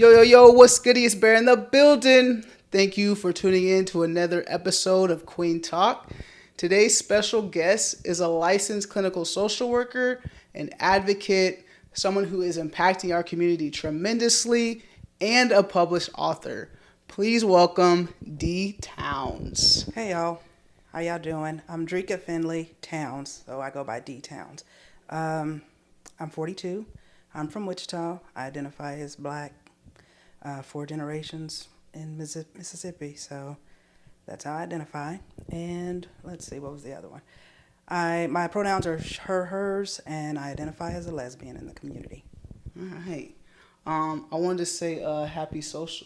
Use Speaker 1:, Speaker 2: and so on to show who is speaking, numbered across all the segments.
Speaker 1: Yo, what's goody? It's Bear in the building. Thank you for tuning in to another episode of Kueen Talk. Today's special guest is a licensed clinical social worker, an advocate, someone who is impacting our community tremendously, and a published author. Please welcome D. Towns.
Speaker 2: Hey y'all, how y'all doing? I'm Drieka Finley Towns, so I go by D Towns. I'm 42. I'm from Wichita. I identify as black, 4 generations in Mississippi, so that's how I identify. And let's see, what was the other one? My pronouns are her, hers, and I identify as a lesbian in the community.
Speaker 1: All right. I wanted to say happy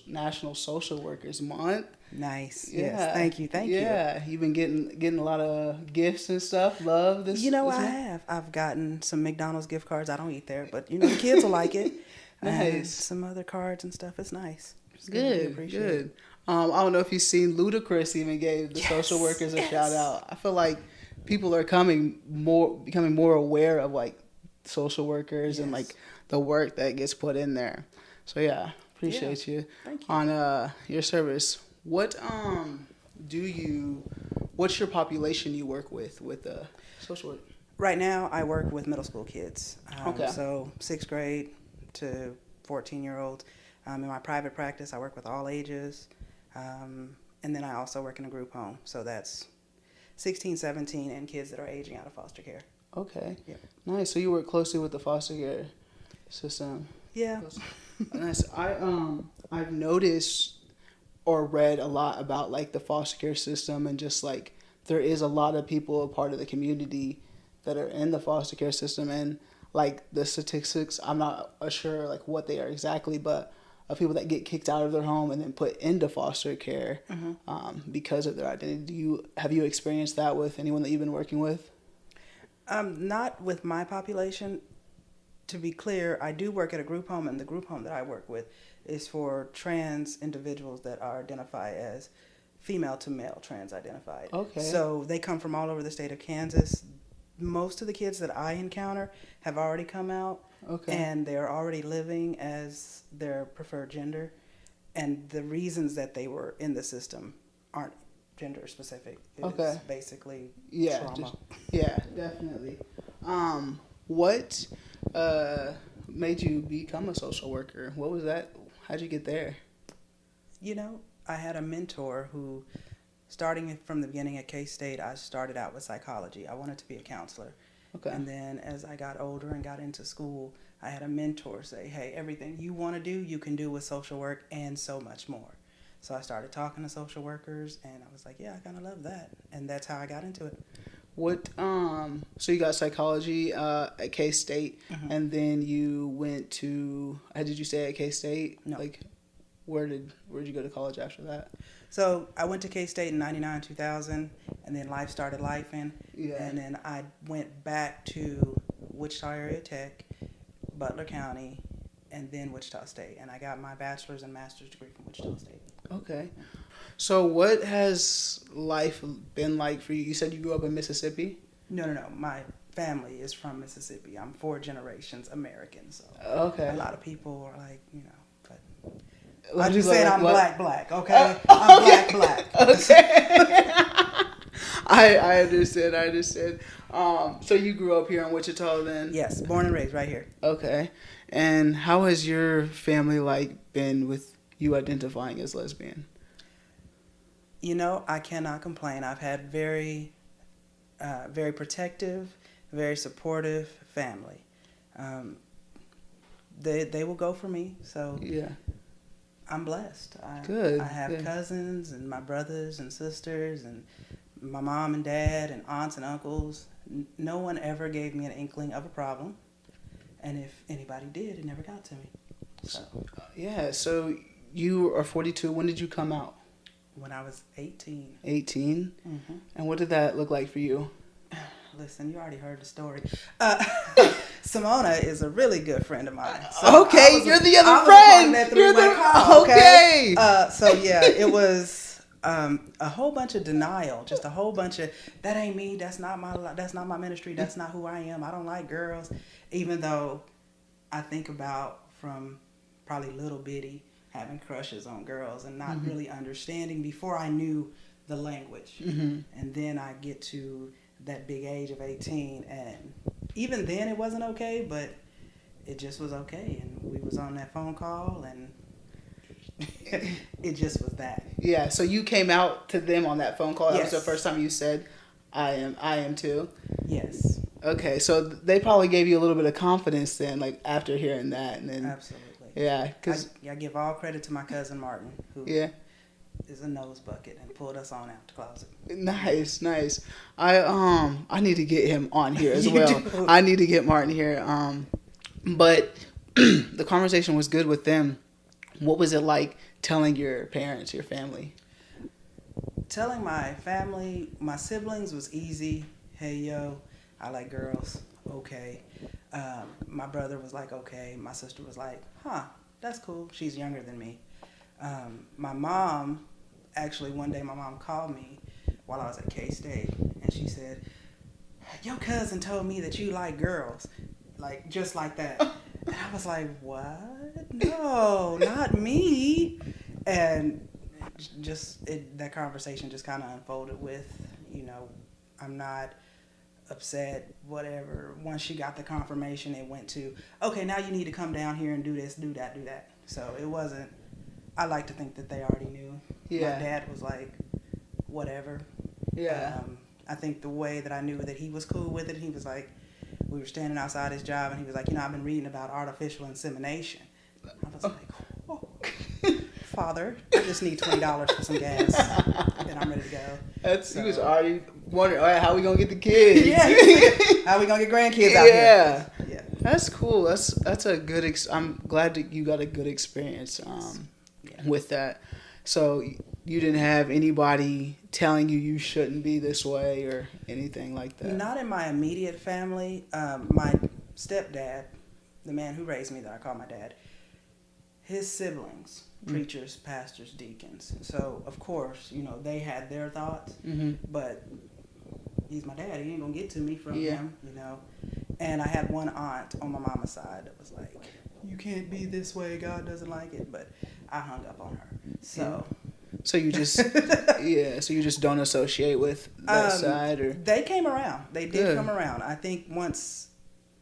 Speaker 1: National Social Workers Month.
Speaker 2: Nice.
Speaker 1: Yeah.
Speaker 2: Yes. Thank you.
Speaker 1: Yeah, you've been getting a lot of gifts and stuff. Love this.
Speaker 2: I
Speaker 1: month?
Speaker 2: have. I've gotten some McDonald's gift cards. I don't eat there, but the kids will like it.
Speaker 1: Nice.
Speaker 2: And some other cards and stuff. It's nice. It's
Speaker 1: Good. I don't know if you've seen Ludacris even gave the social workers a shout out. I feel like people are becoming more aware of like social workers and like the work that gets put in there. So yeah, appreciate you.
Speaker 2: Thank you.
Speaker 1: On your service. What's your population you work with social work?
Speaker 2: Right now, I work with middle school kids.
Speaker 1: Okay.
Speaker 2: So 6th grade to 14-year-olds. In my private practice, I work with all ages. And then I also work in a group home. So that's 16, 17, and kids that are aging out of foster care.
Speaker 1: Okay.
Speaker 2: Yep.
Speaker 1: Nice. So you work closely with the foster care system.
Speaker 2: Yeah.
Speaker 1: Nice. I've noticed or read a lot about like the foster care system, and just like there is a lot of people a part of the community that are in the foster care system, and like the statistics, I'm not sure like what they are exactly, but of people that get kicked out of their home and then put into foster care because of their identity. Have you experienced that with anyone that you've been working with?
Speaker 2: Not with my population. To be clear, I do work at a group home, and the group home that I work with is for trans individuals that are identified as female to male trans identified.
Speaker 1: Okay.
Speaker 2: So they come from all over the state of Kansas. Most of the kids that I encounter have already come out.
Speaker 1: Okay.
Speaker 2: And they're already living as their preferred gender. And the reasons that they were in the system aren't gender specific. It's basically trauma.
Speaker 1: Definitely. What made you become a social worker? What was that? How'd you get there?
Speaker 2: I had a mentor who, starting from the beginning at K-State, I started out with psychology. I wanted to be a counselor.
Speaker 1: Okay.
Speaker 2: And then as I got older and got into school, I had a mentor say, hey, everything you want to do, you can do with social work and so much more. So I started talking to social workers, and I was like, yeah, I kind of love that. And that's how I got into it.
Speaker 1: So you got psychology at K-State, and then you went to, did you stay at K-State?
Speaker 2: No.
Speaker 1: Like, where'd you go to college after that?
Speaker 2: So I went to K-State in 99, 2000, and then life started lifing.
Speaker 1: Yeah.
Speaker 2: And then I went back to Wichita Area Tech, Butler County, and then Wichita State. And I got my bachelor's and master's degree from Wichita State.
Speaker 1: Okay. So what has life been like for you? You said you grew up in Mississippi?
Speaker 2: No. My family is from Mississippi. I'm 4 generations American. So
Speaker 1: okay.
Speaker 2: A lot of people are like, but
Speaker 1: I'm
Speaker 2: just saying I'm black, okay?
Speaker 1: I'm
Speaker 2: black.
Speaker 1: Okay. I understand. So you grew up here in Wichita then?
Speaker 2: Yes, born and raised right here.
Speaker 1: Okay. And how has your family been with you identifying as lesbian?
Speaker 2: I cannot complain. I've had very protective, very supportive family. They will go for me, so
Speaker 1: yeah.
Speaker 2: I'm blessed.
Speaker 1: Good.
Speaker 2: I have cousins and my brothers and sisters and my mom and dad and aunts and uncles. No one ever gave me an inkling of a problem, and if anybody did, it never got to me.
Speaker 1: So you are 42. When did you come out?
Speaker 2: When I was 18.
Speaker 1: 18? Mm-hmm. And what did that look like for you?
Speaker 2: Listen, you already heard the story. Simona is a really good friend of mine. So
Speaker 1: okay, you're the other friend.
Speaker 2: Okay. So yeah, it was a whole bunch of denial, just a whole bunch of that ain't me. That's not my ministry. That's not who I am. I don't like girls, even though I think about from probably little bitty, having crushes on girls and not really understanding before I knew the language. And then I get to that big age of 18, and even then it wasn't okay, but it just was okay. And we was on that phone call, and it just was that.
Speaker 1: Yeah, so you came out to them on that phone call. That
Speaker 2: Yes.
Speaker 1: was the first time you said, I am too.
Speaker 2: Yes.
Speaker 1: Okay, so they probably gave you a little bit of confidence then, like after hearing that, and then
Speaker 2: Absolutely.
Speaker 1: yeah, because
Speaker 2: I give all credit to my cousin Martin, who is a nose bucket and pulled us on out the closet.
Speaker 1: nice. I need to get him on here as
Speaker 2: You
Speaker 1: well.
Speaker 2: do.
Speaker 1: I need to get Martin here. But the conversation was good with them. What was it like telling your parents, your family?
Speaker 2: Telling my family, my siblings was easy. Hey, yo, I like girls. Okay. My brother was like, okay. My sister was like, huh, that's cool. She's younger than me. My mom, actually, one day my mom called me while I was at K-State, and she said, your cousin told me that you like girls. Like, just like that. And I was like, what? No, not me. And that conversation just kind of unfolded with, I'm not upset, whatever. Once she got the confirmation, it went to, okay, now you need to come down here and do this, do that, do that. So it wasn't, I like to think that they already knew.
Speaker 1: Yeah.
Speaker 2: My dad was like, whatever.
Speaker 1: Yeah.
Speaker 2: I think the way that I knew that he was cool with it, he was like, we were standing outside his job, and he was like, I've been reading about artificial insemination. I was like, oh, Father, I just need $20 for some gas, and I'm ready to go.
Speaker 1: He was already wondering, all right, how we gonna get the kids?
Speaker 2: Yeah, how we gonna get grandkids out here? Yeah,
Speaker 1: that's cool. That's a good. I'm glad that you got a good experience with that. So you didn't have anybody telling you shouldn't be this way or anything like that?
Speaker 2: Not in my immediate family. My stepdad, the man who raised me that I call my dad, his siblings, preachers, pastors, deacons. So, of course, they had their thoughts, but he's my dad. He ain't going to get to me from him, And I had one aunt on my mama's side that was like, you can't be this way. God doesn't like it. But I hung up on her. So...
Speaker 1: So you just, so you just don't associate with that side, or
Speaker 2: they came around. They did come around. I think once,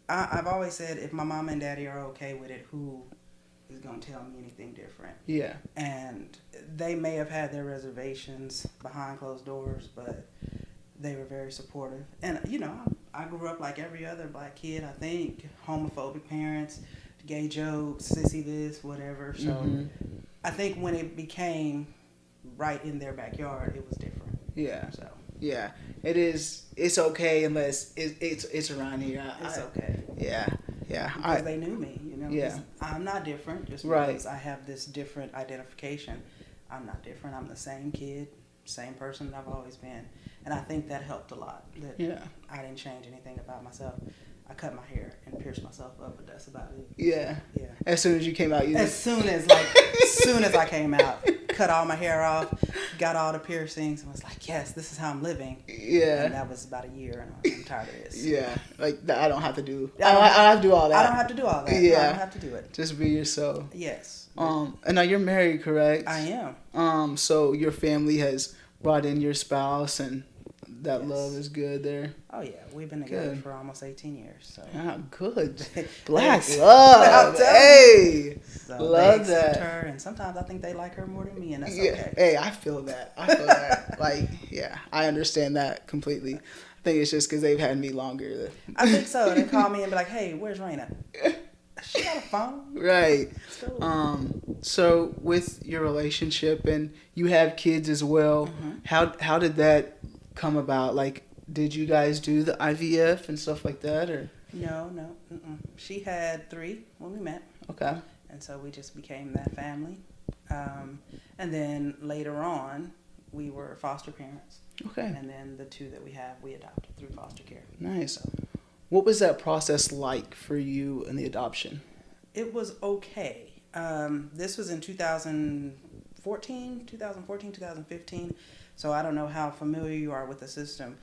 Speaker 2: I've always said, if my mom and daddy are okay with it, who is going to tell me anything different?
Speaker 1: Yeah.
Speaker 2: And they may have had their reservations behind closed doors, but they were very supportive. And I grew up like every other black kid. I think homophobic parents, gay jokes, sissy this, whatever. So I think when it became right in their backyard, it was different.
Speaker 1: Yeah.
Speaker 2: So
Speaker 1: yeah, it is. It's okay unless it's around here.
Speaker 2: It's okay.
Speaker 1: Yeah.
Speaker 2: Because they knew me,
Speaker 1: Yeah.
Speaker 2: I'm not different just because I have this different identification. I'm not different. I'm the same kid, same person that I've always been, and I think that helped a lot. That I didn't change anything about myself. I cut my hair and pierced myself up, but that's about it.
Speaker 1: Yeah.
Speaker 2: Yeah.
Speaker 1: As soon as you came out,
Speaker 2: as soon as I came out, cut all my hair off, got all the piercings, and was like, yes, this is how I'm living.
Speaker 1: Yeah.
Speaker 2: And that was about a year, and I'm tired of this.
Speaker 1: Yeah. Like I don't have to do. I don't have to do all that.
Speaker 2: I don't have to do all that.
Speaker 1: Yeah.
Speaker 2: No, I don't have to do it.
Speaker 1: Just be yourself.
Speaker 2: Yes.
Speaker 1: And now you're married, correct?
Speaker 2: I am.
Speaker 1: So your family has brought in your spouse, and that
Speaker 2: Yes.
Speaker 1: love is good there.
Speaker 2: Oh yeah, we've been together for almost 18 years. So
Speaker 1: good. Black love. Hey,
Speaker 2: so
Speaker 1: love
Speaker 2: they accept
Speaker 1: that.
Speaker 2: her, and sometimes I think they like her more than me, and that's
Speaker 1: Yeah.
Speaker 2: okay.
Speaker 1: Hey, I feel that. Like, yeah, I understand that completely. I think it's just because they've had me longer.
Speaker 2: I think so. They call me and be like, "Hey, where's Raina? She got a phone."
Speaker 1: Right.
Speaker 2: So,
Speaker 1: so with your relationship, and you have kids as well, how did that come about? Like, did you guys do the IVF and stuff like that, or?
Speaker 2: No. She had 3 when we met.
Speaker 1: Okay.
Speaker 2: And so we just became that family. And then later on, we were foster parents.
Speaker 1: Okay.
Speaker 2: And then the 2 that we have, we adopted through foster care.
Speaker 1: Nice. What was that process like for you in the adoption?
Speaker 2: It was okay. This was in 2014, 2015. So I don't know how familiar you are with the system.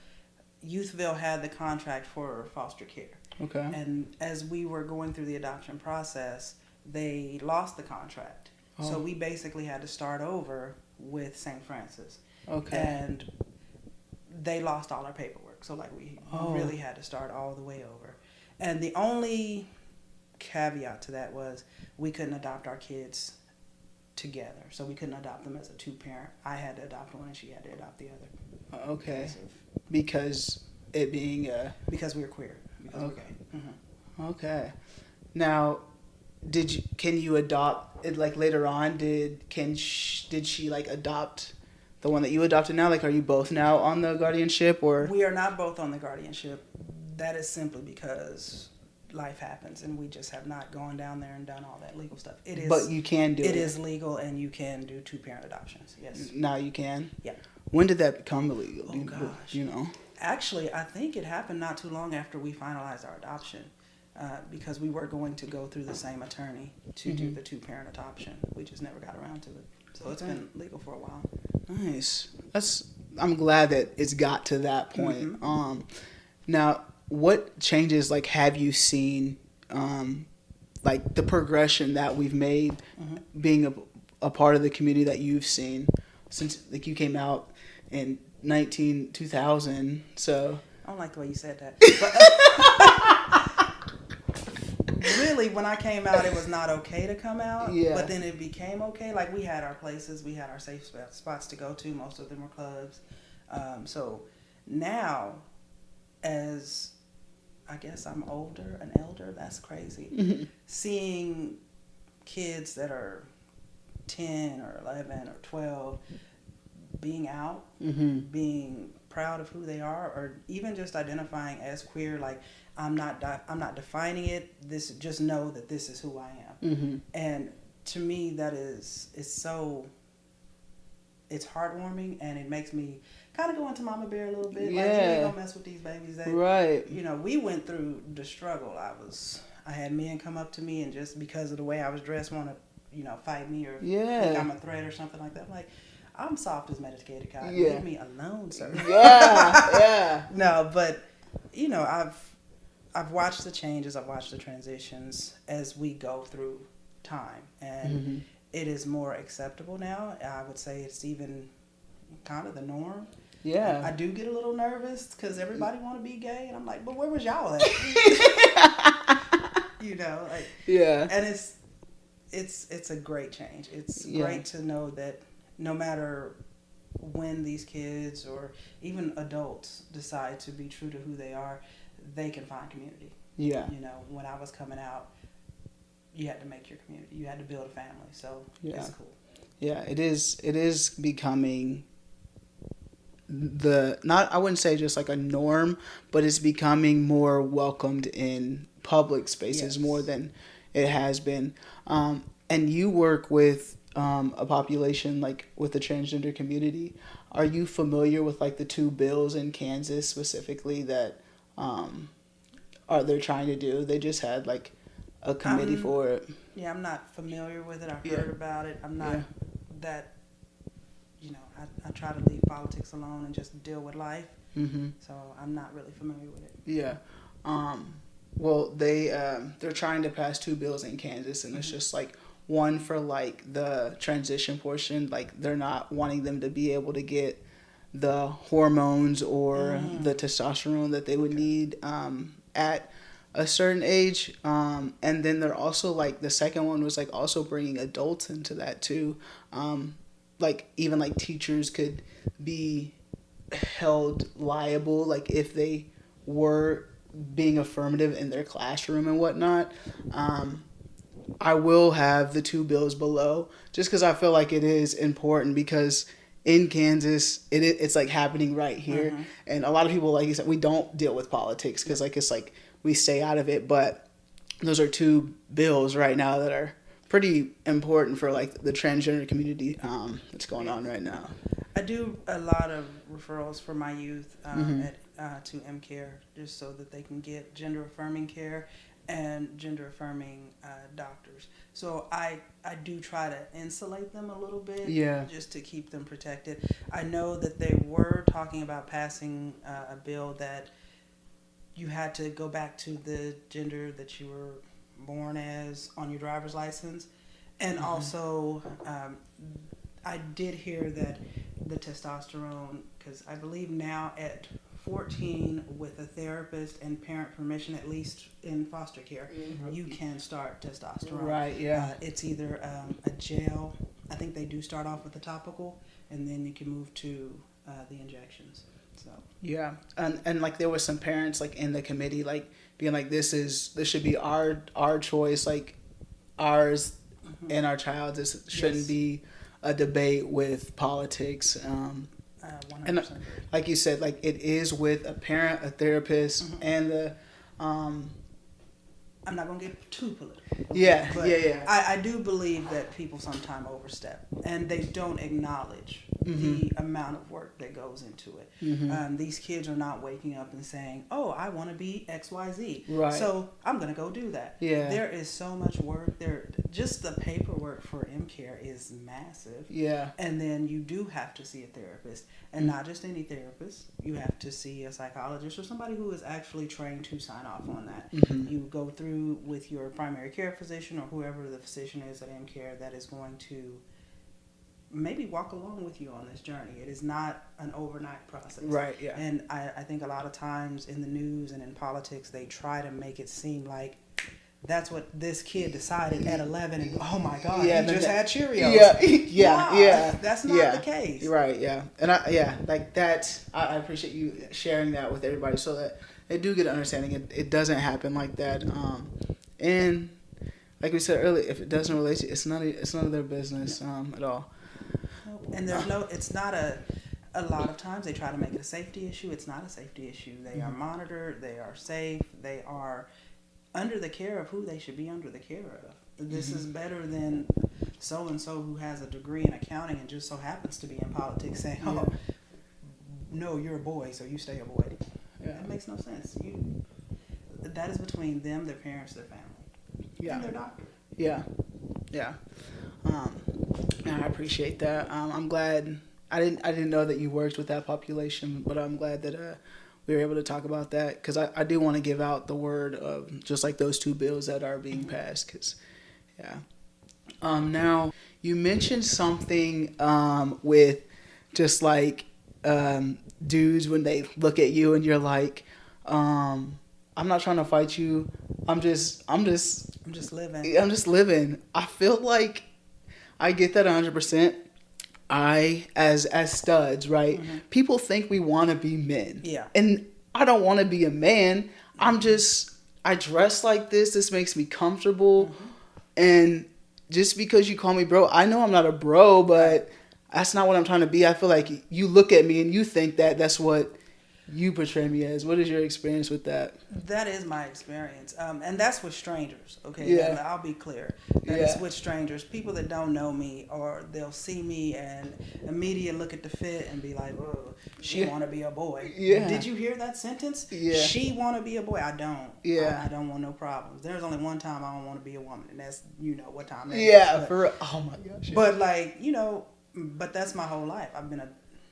Speaker 2: Youthville had the contract for foster care.
Speaker 1: Okay.
Speaker 2: And as we were going through the adoption process, they lost the contract.
Speaker 1: Oh.
Speaker 2: So we basically had to start over with St. Francis.
Speaker 1: Okay.
Speaker 2: And they lost all our paperwork. So like we really had to start all the way over. And the only caveat to that was we couldn't adopt our kids together. So we couldn't adopt them as a two-parent. I had to adopt one and she had to adopt the other.
Speaker 1: Okay. Because it being
Speaker 2: because we were queer. Because we're gay. Mm-hmm.
Speaker 1: Okay. Now, can you adopt it like later on? Did she like adopt the one that you adopted now? Like, are you both now on the guardianship, or?
Speaker 2: We are not both on the guardianship. That is simply because life happens, and we just have not gone down there and done all that legal stuff. It is.
Speaker 1: But you can do it.
Speaker 2: It is legal, and you can do two-parent adoptions. Yes.
Speaker 1: Now you can.
Speaker 2: Yeah.
Speaker 1: When did that become illegal?
Speaker 2: Oh gosh.
Speaker 1: You know.
Speaker 2: Actually, I think it happened not too long after we finalized our adoption, because we were going to go through the same attorney to do the two-parent adoption. We just never got around to it. So it's been legal for a while.
Speaker 1: Nice. I'm glad that it's got to that point. Mm-hmm. Now, what changes like have you seen, like the progression that we've made, being a part of the community that you've seen since like you came out in 2000? So
Speaker 2: I don't like the way you said that. Really, when I came out, it was not okay to come out.
Speaker 1: Yeah.
Speaker 2: But then it became okay. Like, we had our places. We had our safe spots to go to. Most of them were clubs. So now, as I guess I'm an elder, that's crazy. Seeing kids that are 10 or 11 or 12 being out, being proud of who they are, or even just identifying as queer, like, I'm not defining it. Just know that this is who I am. And to me, that it's heartwarming, and it makes me kind of go into mama bear a little bit.
Speaker 1: Yeah.
Speaker 2: Like, you ain't gonna mess with these babies.
Speaker 1: Right.
Speaker 2: You know, we went through the struggle. I had men come up to me and just because of the way I was dressed want to, fight me or think I'm a threat or something like that. I'm like, I'm soft as medicated cotton.
Speaker 1: Yeah.
Speaker 2: Leave me alone, sir.
Speaker 1: Yeah.
Speaker 2: No, but I've watched the changes, I've watched the transitions as we go through time, and it is more acceptable now. I would say it's even kind of the norm.
Speaker 1: Yeah.
Speaker 2: I do get a little nervous because everybody want to be gay, and I'm like, but where was y'all at?
Speaker 1: Yeah.
Speaker 2: And it's a great change. It's great to know that no matter when these kids or even adults decide to be true to who they are, they can find community.
Speaker 1: Yeah.
Speaker 2: When I was coming out, you had to make your community. You had to build a family. So it's cool.
Speaker 1: Yeah, it is becoming I wouldn't say just like a norm, but it's becoming more welcomed in public spaces more than it has been. And you work with a population like with the transgender community. Are you familiar with like the two bills in Kansas specifically that they're trying to do? They just had like a committee for it.
Speaker 2: Yeah, I'm not familiar with it. I've heard about it. I'm not that, I try to leave politics alone and just deal with life. So I'm not really familiar with it.
Speaker 1: Yeah. Well, they're trying to pass two bills in Kansas, and it's just like one for like the transition portion, like they're not wanting them to be able to get the hormones or the testosterone that they would need at a certain age, and then they're also like the second one was like also bringing adults into that too, like even like teachers could be held liable like if they were being affirmative in their classroom and whatnot. I will have the two bills below just because I feel like it is important because in Kansas it's like happening right here, and a lot of people, like you said, we don't deal with politics because like it's like we stay out of it, but those are two bills right now that are pretty important for like the transgender community that's going on right now.
Speaker 2: I do a lot of referrals for my youth to MCare just so that they can get gender affirming care and gender affirming doctors. So I do try to insulate them a little bit just to keep them protected. I know that they were talking about passing a bill that you had to go back to the gender that you were born as on your driver's license. And also, I did hear that the testosterone, because I believe now at 14 with a therapist and parent permission, at least in foster care, you can start testosterone.
Speaker 1: Right, yeah.
Speaker 2: It's either a gel. I think they do start off with the topical, and then you can move to the injections. So
Speaker 1: yeah, and like there was some parents like in the committee like being like this should be our choice, like ours and our child's. This shouldn't be a debate with politics.
Speaker 2: 100%.
Speaker 1: And like you said, like it is with a parent, a therapist, and the
Speaker 2: I'm not gonna get too political.
Speaker 1: Yeah,
Speaker 2: but
Speaker 1: yeah.
Speaker 2: I do believe that people sometimes overstep and they don't acknowledge the amount of work that goes into it. These kids are not waking up and saying, "Oh, I want to be XYZ,
Speaker 1: Right.
Speaker 2: so I'm gonna go do that."
Speaker 1: Yeah.
Speaker 2: There is so much work there. Just the paperwork for M-Care is massive.
Speaker 1: Yeah.
Speaker 2: And then you do have to see a therapist, and not just any therapist. You have to see a psychologist or somebody who is actually trained to sign off on that. You go through with your primary care physician or whoever the physician is at M-Care that is going to maybe walk along with you on this journey. It is not an overnight process.
Speaker 1: Right, yeah.
Speaker 2: And I think a lot of times in the news and in politics, they try to make it seem like that's what this kid decided at 11, and oh my God, he just had Cheerios.
Speaker 1: Yeah.
Speaker 2: That's not the case.
Speaker 1: Right, yeah. And like that, I appreciate you sharing that with everybody so that they do get an understanding. It doesn't happen like that. And like we said earlier, if it doesn't relate to you, it's none of their business at all.
Speaker 2: And it's not a lot of times they try to make it a safety issue. It's not a safety issue. They are monitored, they are safe, they are under the care of who they should be under the care of. This is better than so-and-so who has a degree in accounting and just so happens to be in politics saying, oh, no, you're a boy, so you stay a boy. Yeah. That makes no sense. That is between them, their parents, their family, and their doctor.
Speaker 1: Yeah. And I appreciate that. I'm glad. I didn't know that you worked with that population, but I'm glad that we were able to talk about that, because I do want to give out the word of just like those two bills that are being passed. Because now you mentioned something with just like dudes when they look at you and you're like, I'm not trying to fight you. I'm just living. I'm just living. I feel like I get that 100%. As studs, right? People think we want to be men. Yeah. And I don't want to be a man. I dress like this. This makes me comfortable. And just because you call me bro, I know I'm not a bro, but that's not what I'm trying to be. I feel like you look at me and you think that that's what you portray me as. What is your experience with that?
Speaker 2: That is my experience. And that's with strangers, okay?
Speaker 1: Yeah.
Speaker 2: I'll be clear. That's with strangers. People that don't know me, or they'll see me and immediately look at the fit and be like, oh, she want to be a boy. Yeah. Did you hear that sentence? Yeah. She want to be a boy. I don't. Yeah. I don't want no problems. There's only one time I don't want to be a woman, and that's, what time that is.
Speaker 1: Yeah, for real. Oh my gosh. Yeah.
Speaker 2: But like, but that's my whole life. I've been a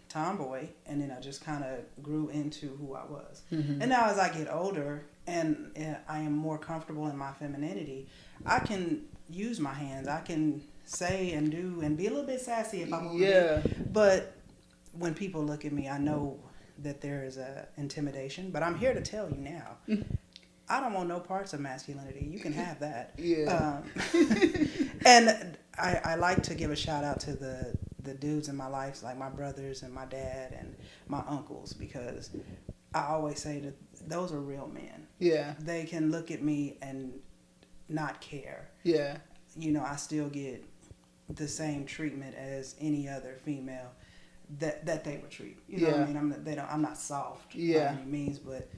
Speaker 2: tomboy, and then I just kind of grew into who I was. And now as I get older and I am more comfortable in my femininity, I can use my hands. I can say and do and be a little bit sassy if I want to be. But when people look at me, I know that there is a intimidation, but I'm here to tell you now, I don't want no parts of masculinity. You can have that. Yeah. And I like to give a shout out to the dudes in my life, like my brothers and my dad and my uncles, because I always say that those are real men. Yeah. They can look at me and not care. Yeah. I still get the same treatment as any other female that they would treat. You know what I mean? I'm not soft by any means, but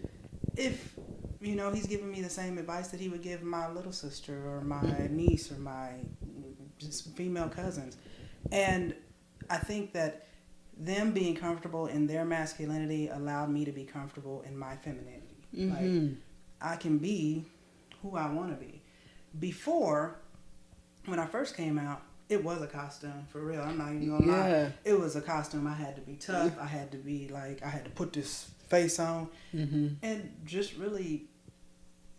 Speaker 2: if he's giving me the same advice that he would give my little sister or my niece or my just female cousins. And I think that them being comfortable in their masculinity allowed me to be comfortable in my femininity. Like, I can be who I want to be. Before, when I first came out, it was a costume, for real. I'm not even going to lie. It was a costume. I had to be tough. I had to be like, I had to put this face on. And just really,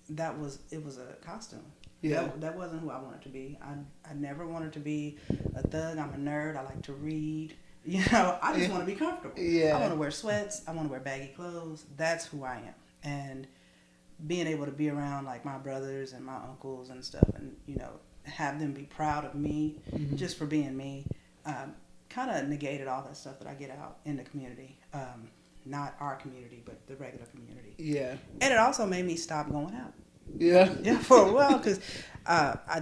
Speaker 2: it was a costume.
Speaker 1: Yeah.
Speaker 2: That wasn't who I wanted to be. I never wanted to be a thug. I'm a nerd. I like to read. You know, I just want to be comfortable.
Speaker 1: Yeah.
Speaker 2: I want to wear sweats. I want to wear baggy clothes. That's who I am. And being able to be around like my brothers and my uncles and stuff, and you know, have them be proud of me just for being me, kind of negated all that stuff that I get out in the community. Not our community, but the regular community.
Speaker 1: Yeah.
Speaker 2: And it also made me stop going out.
Speaker 1: Yeah.
Speaker 2: Yeah, for a while, because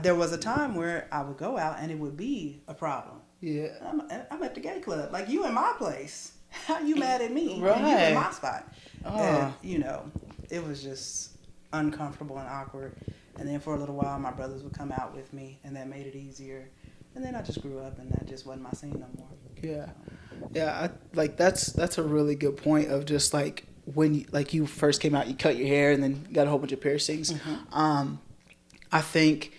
Speaker 2: there was a time where I would go out and it would be a problem.
Speaker 1: Yeah.
Speaker 2: I'm at the gay club. Like, you in my place. How you mad at me?
Speaker 1: Right.
Speaker 2: And you in my spot.
Speaker 1: Oh.
Speaker 2: And, you know, it was just uncomfortable and awkward. And then for a little while, my brothers would come out with me, and that made it easier. And then I just grew up, and that just wasn't my scene no more.
Speaker 1: Yeah. Yeah, that's a really good point of just like when you first came out, you cut your hair and then got a whole bunch of piercings. I think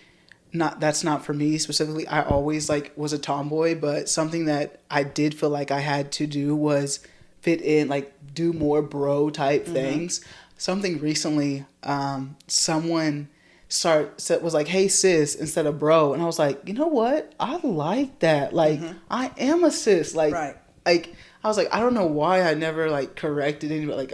Speaker 1: that's not for me specifically. I always like was a tomboy, but something that I did feel like I had to do was fit in, like do more bro type things. Something recently, someone was like, "Hey sis," instead of bro, and I was like, you know what? I like that. Like I am a sis. Like like I was like, I don't know why I never like corrected anybody. Like,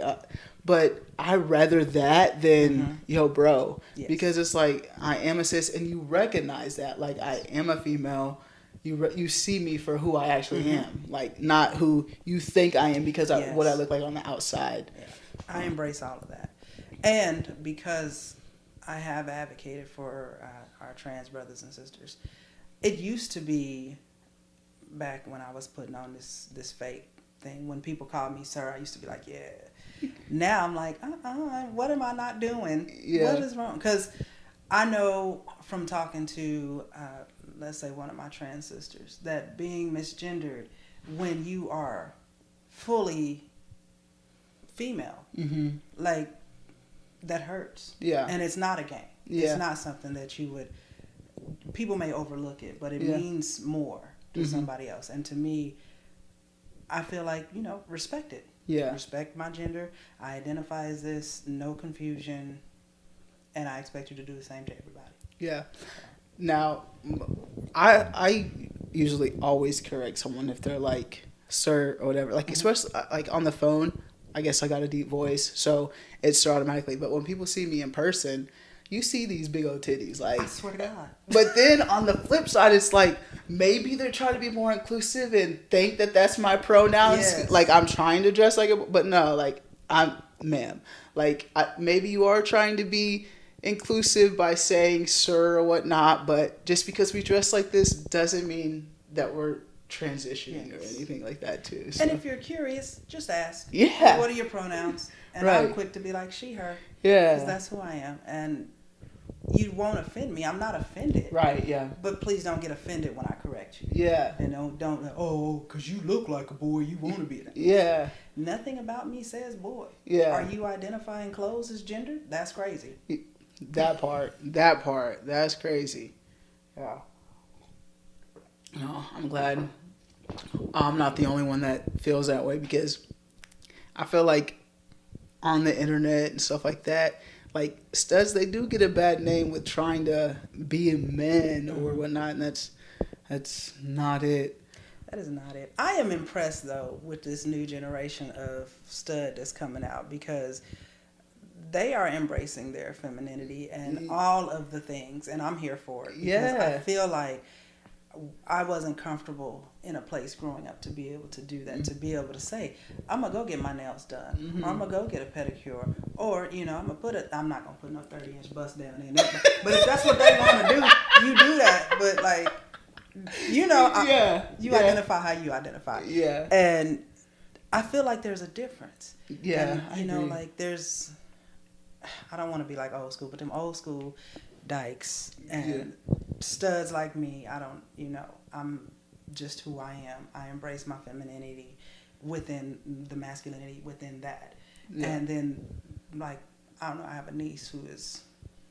Speaker 1: but I rather that than yo bro, because it's like I am a sis, and you recognize that. Like I am a female. You see me for who I actually am, like not who you think I am because of what I look like on the outside.
Speaker 2: Yeah. I embrace all of that, and because I have advocated for our trans brothers and sisters. It used to be back when I was putting on this fake thing. When people called me sir, I used to be like, yeah. Now I'm like, what am I not doing? Yeah. What is wrong? Because I know from talking to, let's say, one of my trans sisters, that being misgendered when you are fully female, like, that hurts. Yeah. And it's not a game. Yeah. It's not something that you would... People may overlook it, but it means more to somebody else. And to me, I feel like, you know, respect it. Yeah. Respect my gender. I identify as this. No confusion. And I expect you to do the same to everybody. Yeah.
Speaker 1: Now, I usually always correct someone if they're like, sir, or whatever. Like, especially like on the phone, I guess I got a deep voice, so it's automatically. But when people see me in person, you see these big old titties. Like,
Speaker 2: I swear to God.
Speaker 1: But then on the flip side, it's like maybe they're trying to be more inclusive and think that that's my pronouns. Yes. Like I'm trying to dress like it, but no, like ma'am. Like maybe you are trying to be inclusive by saying sir or whatnot, but just because we dress like this doesn't mean that we're transitioning or anything like that too. So.
Speaker 2: And if you're curious, just ask.
Speaker 1: Yeah.
Speaker 2: What are your pronouns? And I'm quick to be like she, her.
Speaker 1: Yeah.
Speaker 2: Because that's who I am. And you won't offend me. I'm not offended.
Speaker 1: Right, yeah.
Speaker 2: But please don't get offended when I correct you.
Speaker 1: Yeah.
Speaker 2: And don't because you look like a boy, you want to be that.
Speaker 1: Yeah.
Speaker 2: Nothing about me says boy.
Speaker 1: Yeah.
Speaker 2: Are you identifying clothes as gender? That's crazy.
Speaker 1: That part. That's crazy. Yeah. No, I'm glad I'm not the only one that feels that way, because I feel like on the internet and stuff like that, like studs, they do get a bad name with trying to be men or whatnot, and that's not it.
Speaker 2: That is not it. I am impressed though with this new generation of stud that's coming out, because they are embracing their femininity and all of the things, and I'm here for it. Because I feel like I wasn't comfortable in a place growing up to be able to do that, to be able to say, I'm going to go get my nails done, or I'm going to go get a pedicure, or, you know, I'm not going to put no 30-inch bust down in there. But if that's what they want to do, you do that. But, like, you know, identify how you identify.
Speaker 1: Yeah.
Speaker 2: And I feel like there's a difference.
Speaker 1: Yeah.
Speaker 2: And, you know, like, there's, I don't want to be like old school, but them old school dykes and studs like me, I'm just who I am. I embrace my femininity within the masculinity within that. And then, like, I don't know, I have a niece who is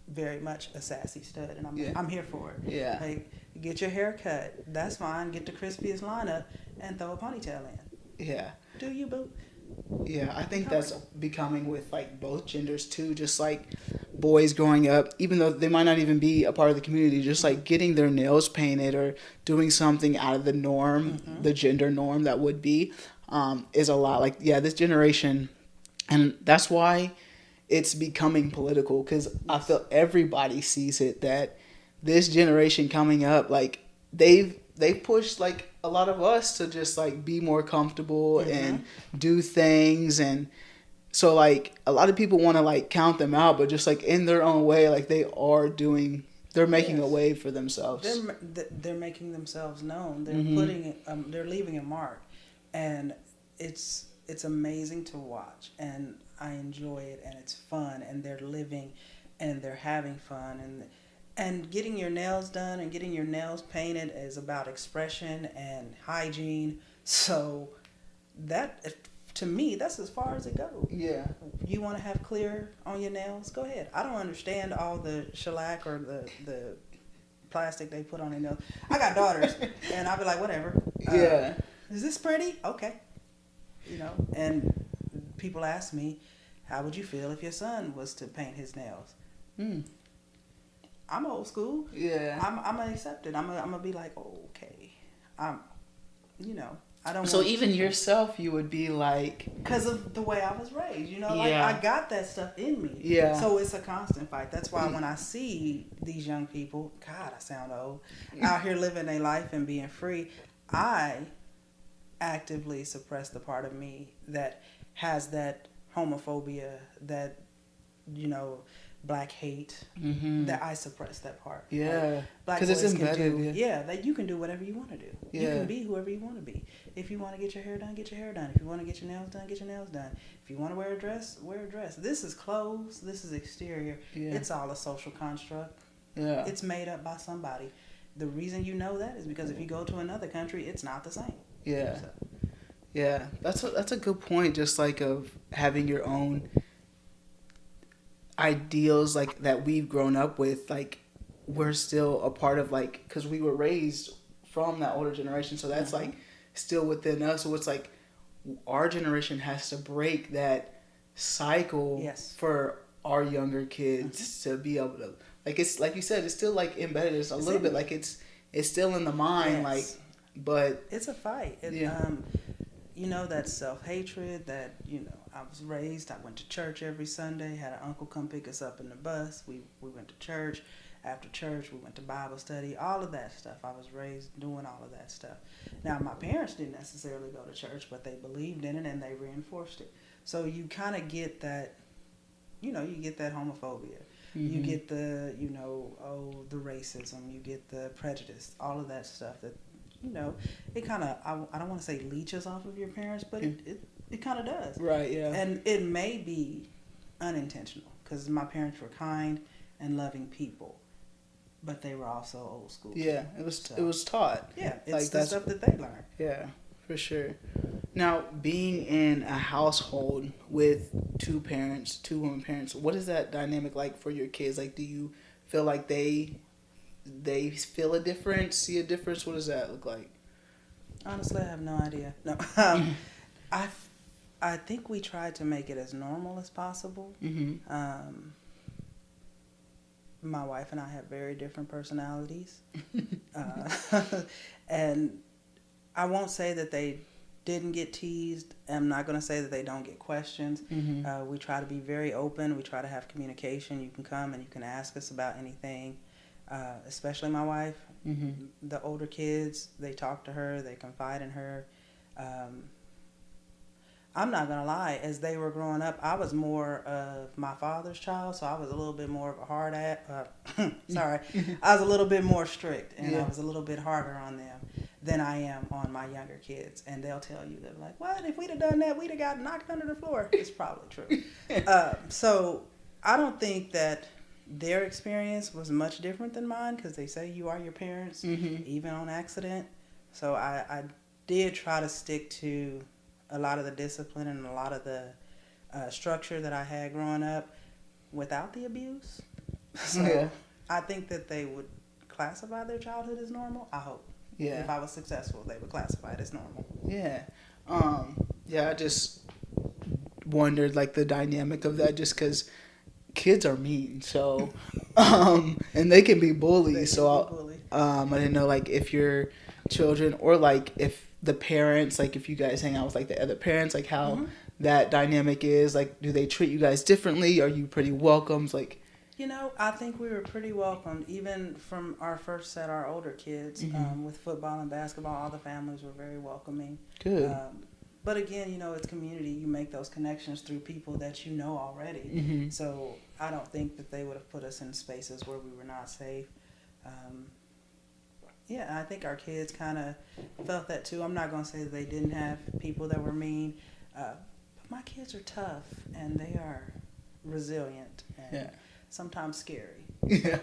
Speaker 2: very much a sassy stud, and I'm here for it.
Speaker 1: Yeah.
Speaker 2: Like, get your hair cut, that's fine. Get the crispiest lineup and throw a ponytail in.
Speaker 1: Yeah.
Speaker 2: Do you, boo?
Speaker 1: Yeah, I think that's becoming with like both genders too. Just like boys growing up, even though they might not even be a part of the community, just like getting their nails painted or doing something out of the norm, the gender norm that would be, is a lot. Like, yeah, this generation, and that's why it's becoming political, because I feel everybody sees it, that this generation coming up, like they've pushed like a lot of us to just like be more comfortable and do things. And so like a lot of people want to like count them out, but just like in their own way, like they're making a way for themselves.
Speaker 2: They're making themselves known. They're putting it, they're leaving a mark, and it's amazing to watch, and I enjoy it, and it's fun, and they're living, and they're having fun, and getting your nails done and getting your nails painted is about expression and hygiene. So that, to me, that's as far as it goes.
Speaker 1: Yeah.
Speaker 2: You want to have clear on your nails? Go ahead. I don't understand all the shellac or the plastic they put on their nails. I got daughters, and I'll be like, whatever.
Speaker 1: Yeah.
Speaker 2: Is this pretty? Okay. You know, and people ask me, how would you feel if your son was to paint his nails? I'm old school.
Speaker 1: Yeah.
Speaker 2: I'm gonna accept it. I'm gonna be like, okay. You know, I don't.
Speaker 1: So even yourself, you would be like,
Speaker 2: because of the way I was raised, you know, like
Speaker 1: Yeah.
Speaker 2: I got that stuff in me.
Speaker 1: Yeah.
Speaker 2: So it's a constant fight. That's why when I see these young people, God, I sound old, out here living their life and being free, I actively suppress the part of me that has that homophobia, that, you know, black hate, that I suppress that part.
Speaker 1: Yeah.
Speaker 2: Black
Speaker 1: Because it's
Speaker 2: boys can
Speaker 1: embedded.
Speaker 2: do, that you can do whatever you want to do.
Speaker 1: Yeah.
Speaker 2: You can be whoever you want to be. If you want to get your hair done, get your hair done. If you want to get your nails done, get your nails done. If you want to wear a dress, wear a dress. This is clothes. This is exterior.
Speaker 1: Yeah.
Speaker 2: It's all a social construct.
Speaker 1: Yeah.
Speaker 2: It's made up by somebody. The reason you know that is because if you go to another country, it's not the same.
Speaker 1: Yeah.
Speaker 2: So.
Speaker 1: Yeah. That's a good point. Just like of having your own ideals, like that we've grown up with, like we're still a part of, like, because we were raised from that older generation, so that's like still within us. So it's like our generation has to break that cycle for our younger kids to be able to, like, it's like you said, it's still like embedded. It's a little bit like it's still in the mind, like, but
Speaker 2: it's a fight. You know, that self-hatred, that, you know, I was raised, I went to church every Sunday, had an uncle come pick us up in the bus. We went to church. After church, we went to Bible study, all of that stuff. I was raised doing all of that stuff. Now, my parents didn't necessarily go to church, but they believed in it and they reinforced it. So you kind of get that, you know, you get that homophobia. You get the, you know, the racism. You get the prejudice, all of that stuff that, you know, it kind of, I don't want to say leeches off of your parents, but it kind of does.
Speaker 1: Right, yeah.
Speaker 2: And it may be unintentional, because my parents were kind and loving people, but they were also old school.
Speaker 1: Yeah, it was taught.
Speaker 2: Yeah, it's
Speaker 1: like
Speaker 2: the stuff that they learned.
Speaker 1: Yeah, for sure. Now, being in a household with two women parents, what is that dynamic like for your kids? Like, do you feel like they feel a difference, see a difference? What does that look like?
Speaker 2: Honestly, I have no idea. No, I think we tried to make it as normal as possible. My wife and I have very different personalities, and I won't say that they didn't get teased. I'm not going to say that they don't get questions. We try to be very open. We try to have communication. You can come and you can ask us about anything. Especially my wife. The older kids, they talk to her, they confide in her. I'm not gonna lie, as they were growing up, I was more of my father's child, so I was a little bit more of a hard sorry, I was a little bit more strict, and I was a little bit harder on them than I am on my younger kids. And they'll tell you, they're like, "What? If we'd have done that, we'd have got knocked under the floor." It's probably true. So I don't think that their experience was much different than mine, because they say you are your parents, even on accident. So I did try to stick to a lot of the discipline and a lot of the structure that I had growing up without the abuse. So I think that they would classify their childhood as normal. I hope. Yeah. If I was successful, they would classify it as normal.
Speaker 1: Yeah. I just wondered, like, the dynamic of that, just because kids are mean, so and they can be bullies. I didn't know like if your children or like if the parents, like if you guys hang out with like the other parents, like how that dynamic is. Like, do they treat you guys differently? Are you pretty welcomed? Like,
Speaker 2: I think we were pretty welcomed, even from our first set, our older kids, with football and basketball. All the families were very welcoming.
Speaker 1: Good.
Speaker 2: But again, it's community. You make those connections through people that you know already. So I don't think that they would have put us in spaces where we were not safe. I think our kids kind of felt that too. I'm not going to say that they didn't have people that were mean, but my kids are tough and they are resilient and sometimes scary.
Speaker 1: Yeah.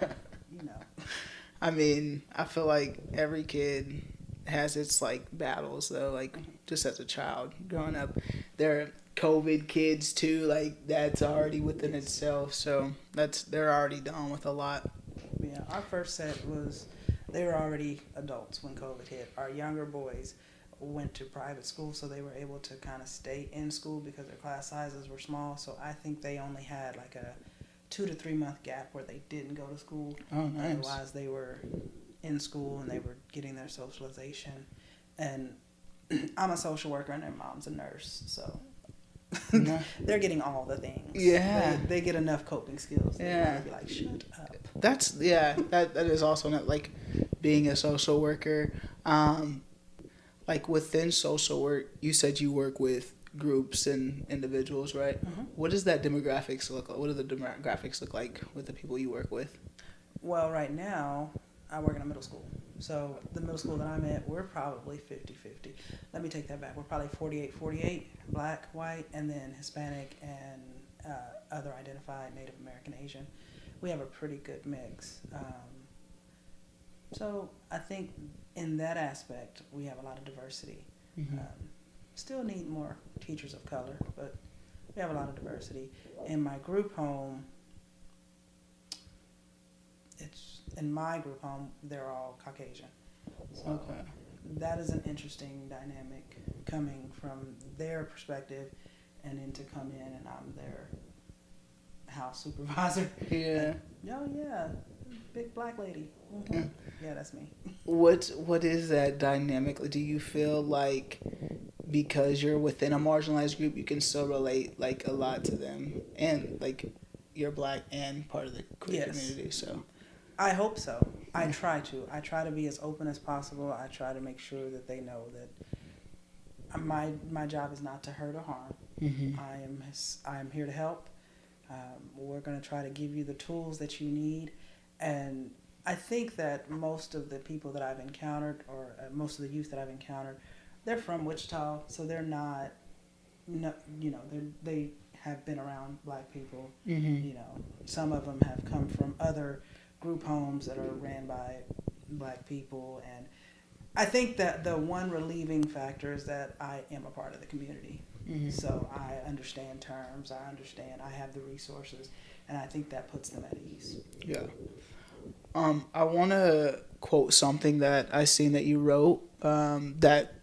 Speaker 1: I mean, I feel like every kid has its like battles though, like just as a child growing up. They're COVID kids too, like that's already within itself, so they're already done with a lot.
Speaker 2: Yeah, our first set they were already adults when COVID hit. Our younger boys went to private school, so they were able to kind of stay in school because their class sizes were small. So I think they only had like a 2 to 3 month gap where they didn't go to school.
Speaker 1: Oh, nice.
Speaker 2: Otherwise, they were in school and they were getting their socialization. And I'm a social worker and their mom's a nurse, so they're getting all the things.
Speaker 1: Yeah,
Speaker 2: they get enough coping skills.
Speaker 1: Yeah,
Speaker 2: be like, shut up.
Speaker 1: That is also not like being a social worker. Like within social work, you said you work with groups and individuals, right? What does that demographics look like? What do the demographics look like with the people you work with?
Speaker 2: Well, right now, I work in a middle school. So the middle school that I'm at, we're probably 50-50. Let me take that back. We're probably 48-48, black, white, and then Hispanic and other identified, Native American, Asian. We have a pretty good mix. So I think in that aspect, we have a lot of diversity. Still need more teachers of color, but we have a lot of diversity. In my group home, they're all Caucasian. So that is an interesting dynamic coming from their perspective, and then to come in and I'm their house supervisor.
Speaker 1: Yeah.
Speaker 2: Big black lady. Yeah, that's me.
Speaker 1: What is that dynamic? Do you feel like because you're within a marginalized group, you can still relate like a lot to them, and like you're black and part of the queer community? So
Speaker 2: I hope so. I try to be as open as possible. I try to make sure that they know that my job is not to hurt or harm. I am here to help. We're going to try to give you the tools that you need. And I think that most of the people that I've encountered, or most of the youth that I've encountered, they're from Wichita, so they're not, they have been around black people. Some of them have come from other group homes that are ran by black people, and I think that the one relieving factor is that I am a part of the community. So I understand terms, I have the resources, and I think that puts them at ease.
Speaker 1: Yeah. I want to quote something that I seen that you wrote that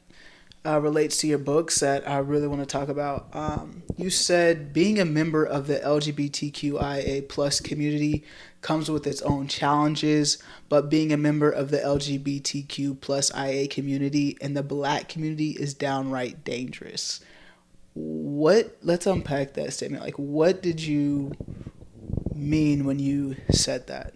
Speaker 1: relates to your books that I really want to talk about. You said being a member of the LGBTQIA plus community comes with its own challenges, but being a member of the LGBTQ plus IA community and the black community is downright dangerous. Let's unpack that statement. Like, what did you mean when you said that?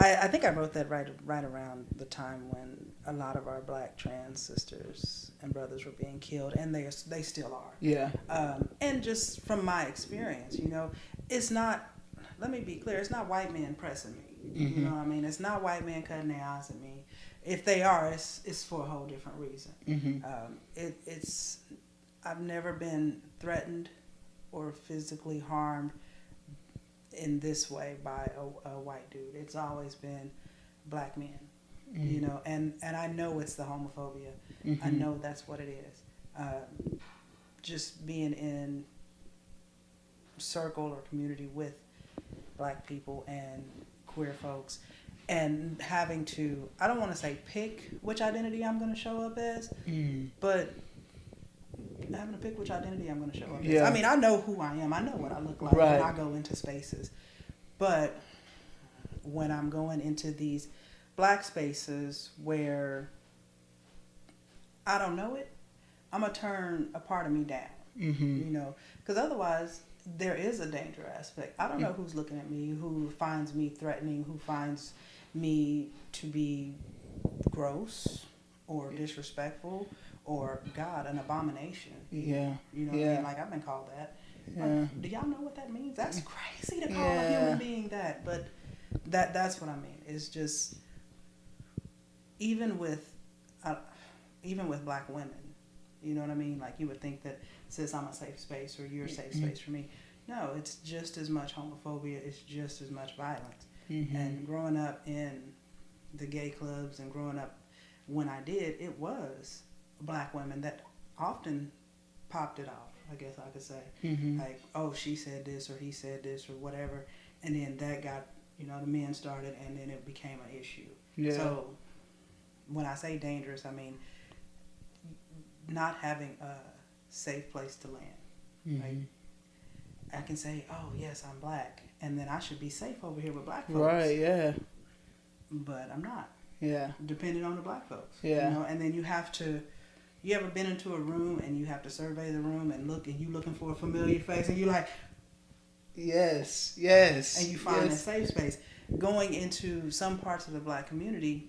Speaker 2: I think I wrote that right around the time when a lot of our black trans sisters and brothers were being killed, and they still are.
Speaker 1: Yeah.
Speaker 2: And just from my experience, it's not. Let me be clear. It's not white men pressing me. You know what I mean? It's not white men cutting their eyes at me. If they are, it's for a whole different reason. It's I've never been threatened or physically harmed in this way by a white dude. It's always been black men, and I know it's the homophobia. I know that's what it is. Just being in circle or community with black people and queer folks, and having to, I don't want to say pick which identity I'm going to show up as, but having to pick which identity I'm going to show up as.
Speaker 1: Yeah.
Speaker 2: I mean, I know who I am. I know what I look like
Speaker 1: Right.
Speaker 2: when I go into spaces. But when I'm going into these black spaces where I don't know it, I'm going to turn a part of me down.
Speaker 1: Mm-hmm.
Speaker 2: You know, because otherwise there is a danger aspect. I don't know who's looking at me, who finds me threatening, who finds me to be gross or disrespectful or, God, an abomination.
Speaker 1: Yeah.
Speaker 2: You know what I mean? Like, I've been called that.
Speaker 1: Yeah.
Speaker 2: Like, do y'all know what that means? That's crazy to call a human being that. But that's what I mean. It's just, even with black women, you know what I mean? Like, you would think that since I'm a safe space or you're a safe space for me. No, it's just as much homophobia. It's just as much violence.
Speaker 1: Mm-hmm.
Speaker 2: And growing up in the gay clubs and growing up when I did, it was black women that often popped it off, I guess I could say.
Speaker 1: Mm-hmm.
Speaker 2: Like, oh, she said this or he said this or whatever. And then that got, the men started and then it became an issue.
Speaker 1: Yeah.
Speaker 2: So when I say dangerous, I mean not having a safe place to land.
Speaker 1: Mm-hmm.
Speaker 2: Like, I can say, oh, yes, I'm black. And then I should be safe over here with black folks.
Speaker 1: Right, yeah.
Speaker 2: But I'm not.
Speaker 1: Yeah.
Speaker 2: Depending on the black folks.
Speaker 1: Yeah.
Speaker 2: And then you ever been into a room and you have to survey the room and you looking for a familiar face and you're like,
Speaker 1: yes.
Speaker 2: And you find a safe space. Going into some parts of the black community,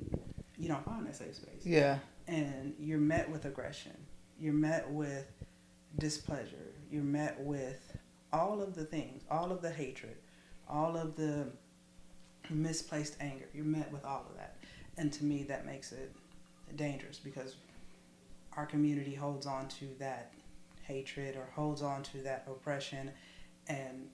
Speaker 2: you don't find that safe space.
Speaker 1: Yeah.
Speaker 2: And you're met with aggression. You're met with displeasure. You're met with all of the things, all of the hatred, all of the misplaced anger. You're met with all of that. And to me, that makes it dangerous because our community holds on to that hatred or holds on to that oppression. And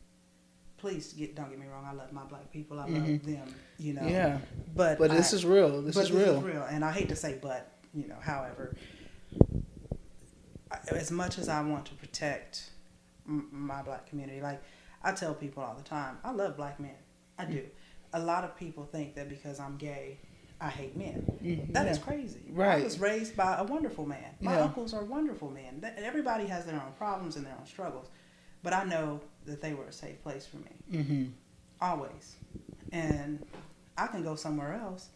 Speaker 2: please, don't get me wrong, I love my black people. I love them,
Speaker 1: Yeah.
Speaker 2: But
Speaker 1: this is real. This is real.
Speaker 2: And I hate to say but, however, as much as I want to protect my black community, like I tell people all the time, I love black men. I do. A lot of people think that because I'm gay, I hate men. That is crazy.
Speaker 1: Right.
Speaker 2: I was raised by a wonderful man. My uncles are wonderful men. Everybody has their own problems and their own struggles. But I know that they were a safe place for me.
Speaker 1: Mm-hmm.
Speaker 2: Always. And I can go somewhere else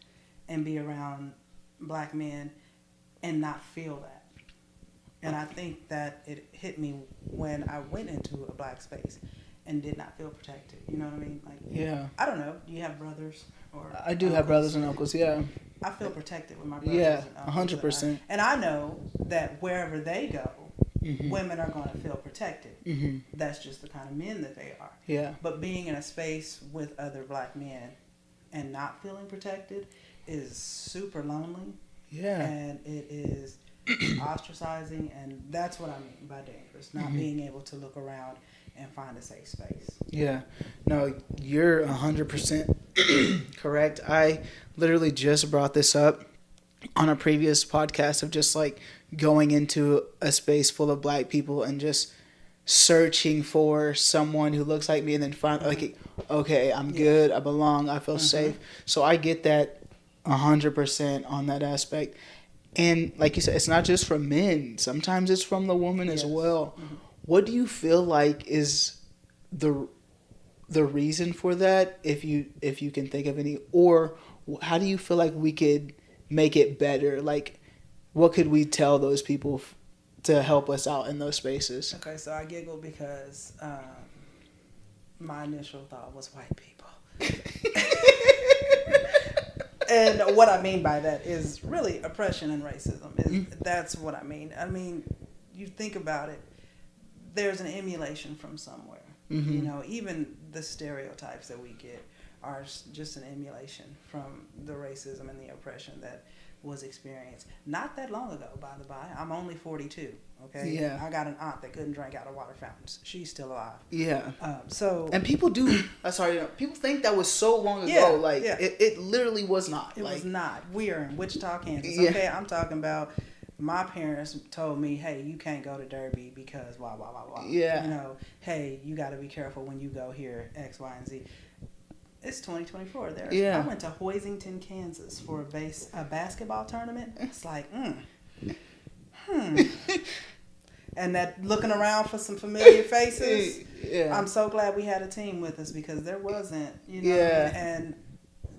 Speaker 2: and be around black men and not feel that. And I think that it hit me when I went into a black space and did not feel protected. You know what I mean? Like,
Speaker 1: yeah.
Speaker 2: I don't know. Do you have brothers?
Speaker 1: I do have brothers and uncles, yeah.
Speaker 2: I feel protected with my brothers and uncles.
Speaker 1: 100%.
Speaker 2: And I know that wherever they go, women are going to feel protected. Mm-hmm. That's just the kind of men that they are.
Speaker 1: Yeah.
Speaker 2: But being in a space with other black men and not feeling protected is super lonely.
Speaker 1: Yeah.
Speaker 2: And it is ostracizing, and that's what I mean by dangerous. Not being able to look around and find a safe space.
Speaker 1: Yeah. No, you're 100% correct. I literally just brought this up on a previous podcast of just like going into a space full of black people and just searching for someone who looks like me and then find like, okay, I'm good, I belong, I feel safe. So I get that 100% on that aspect. And like you said, it's not just from men. Sometimes it's from the woman as well. What do you feel like is the reason for that, if you can think of any, or how do you feel like we could make it better? Like, what could we tell those people to help us out in those spaces?
Speaker 2: Okay, so I giggle because my initial thought was white people. And what I mean by that is really oppression and racism. That's what I mean. I mean, you think about it, there's an emulation from somewhere. Even the stereotypes that we get are just an emulation from the racism and the oppression that was experienced not that long ago, by the by. I'm only 42, okay?
Speaker 1: Yeah.
Speaker 2: I got an aunt that couldn't drink out of water fountains. She's still alive.
Speaker 1: Yeah.
Speaker 2: And
Speaker 1: people do, people think that was so long ago. Like, it literally was not.
Speaker 2: It was not. We are in Wichita, Kansas.
Speaker 1: Yeah.
Speaker 2: Okay, I'm talking about my parents told me, hey, you can't go to Derby because blah, blah, blah, blah.
Speaker 1: Yeah.
Speaker 2: Hey, you got to be careful when you go here, X, Y, and Z. It's 2024 there.
Speaker 1: Yeah.
Speaker 2: I went to Hoisington, Kansas for a basketball tournament. It's like, And and that looking around for some familiar faces.
Speaker 1: Yeah.
Speaker 2: I'm so glad we had a team with us because there wasn't, you know,
Speaker 1: Yeah.
Speaker 2: what I mean? And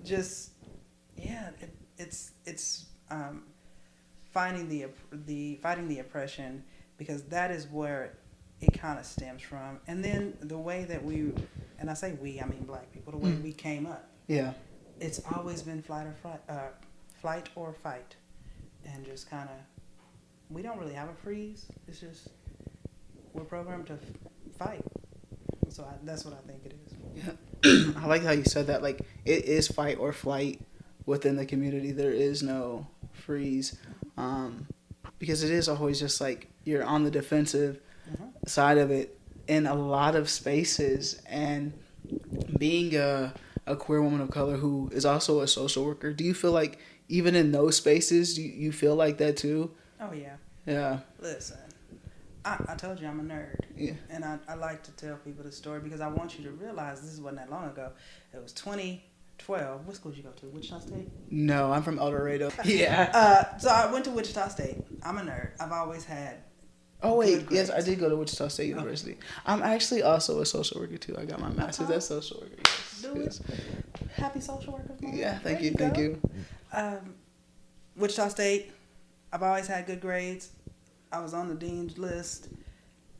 Speaker 2: just it's finding fighting the oppression, because that is where it kind of stems from. And then the way that we, and I say we, I mean black people, the way we came up.
Speaker 1: Yeah.
Speaker 2: It's always been flight or fight, and just kind of, we don't really have a freeze. It's just we're programmed to fight. So that's what I think it is.
Speaker 1: Yeah. I like how you said that. Like, it is fight or flight within the community. There is no freeze, because it is always just like you're on the defensive side of it in a lot of spaces. And being a queer woman of color who is also a social worker, do you feel like even in those spaces you feel like that too?
Speaker 2: Oh yeah.
Speaker 1: Yeah.
Speaker 2: Listen, I told you I'm a nerd.
Speaker 1: Yeah.
Speaker 2: And I like to tell people the story because I want you to realize this wasn't that long ago. It was 2012. What school did you go to? Wichita State?
Speaker 1: No, I'm from El Dorado. Yeah.
Speaker 2: So I went to Wichita State. I'm a nerd. I've always had.
Speaker 1: Oh wait, yes, I did go to Wichita State University. Okay. I'm actually also a social worker too. I got my master's as social worker. Yes.
Speaker 2: Do it. Happy social worker.
Speaker 1: Yeah, thank you.
Speaker 2: Wichita State. I've always had good grades. I was on the dean's list.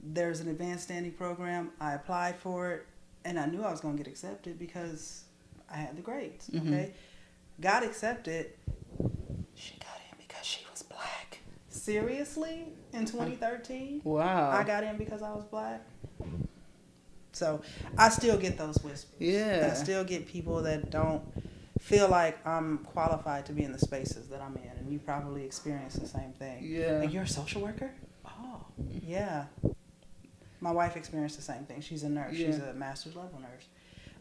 Speaker 2: There's an advanced standing program. I applied for it, and I knew I was going to get accepted because I had the grades. Okay, got accepted. She got in because she was black. Seriously? In 2013?
Speaker 1: Wow.
Speaker 2: I got in because I was black. So I still get those whispers.
Speaker 1: Yeah.
Speaker 2: I still get people that don't feel like I'm qualified to be in the spaces that I'm in, and you probably experience the same thing.
Speaker 1: Yeah.
Speaker 2: Like, you're a social worker? Oh, yeah. My wife experienced the same thing. She's a nurse.
Speaker 1: Yeah.
Speaker 2: She's a master's level nurse.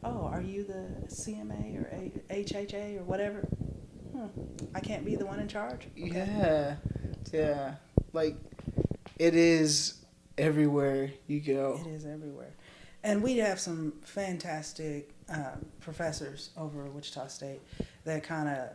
Speaker 2: Oh, are you the CMA or HHA or whatever? I can't be the one in charge. Okay.
Speaker 1: Yeah. Like, it is everywhere you go.
Speaker 2: It is everywhere. And we have some fantastic professors over at Wichita State that kind of,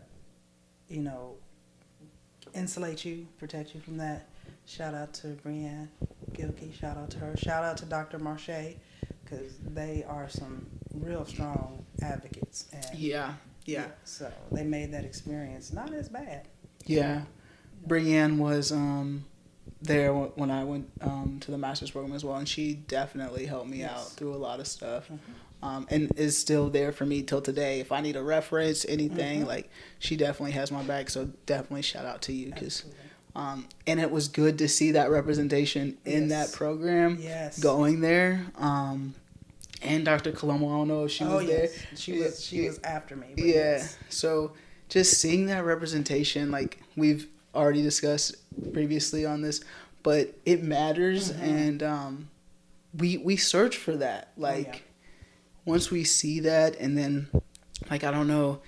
Speaker 2: insulate you, protect you from that. Shout out to Brianne Gilkey. Shout out to her. Shout out to Dr. Marche, because they are some real strong advocates. And
Speaker 1: Yeah.
Speaker 2: so they made that experience not as bad.
Speaker 1: Yeah. Brianne was there when I went to the master's program as well, and she definitely helped me out through a lot of stuff. And is still there for me till today. If I need a reference, anything, like, she definitely has my back. So definitely shout out to you, because and it was good to see that representation in that program going there. And Dr. Colombo, I don't know if she was there.
Speaker 2: She was after me. But
Speaker 1: Yes. So just seeing that representation, like we've already discussed previously on this, but it matters. And we search for that. Like, once we see that, and then, like, I don't know,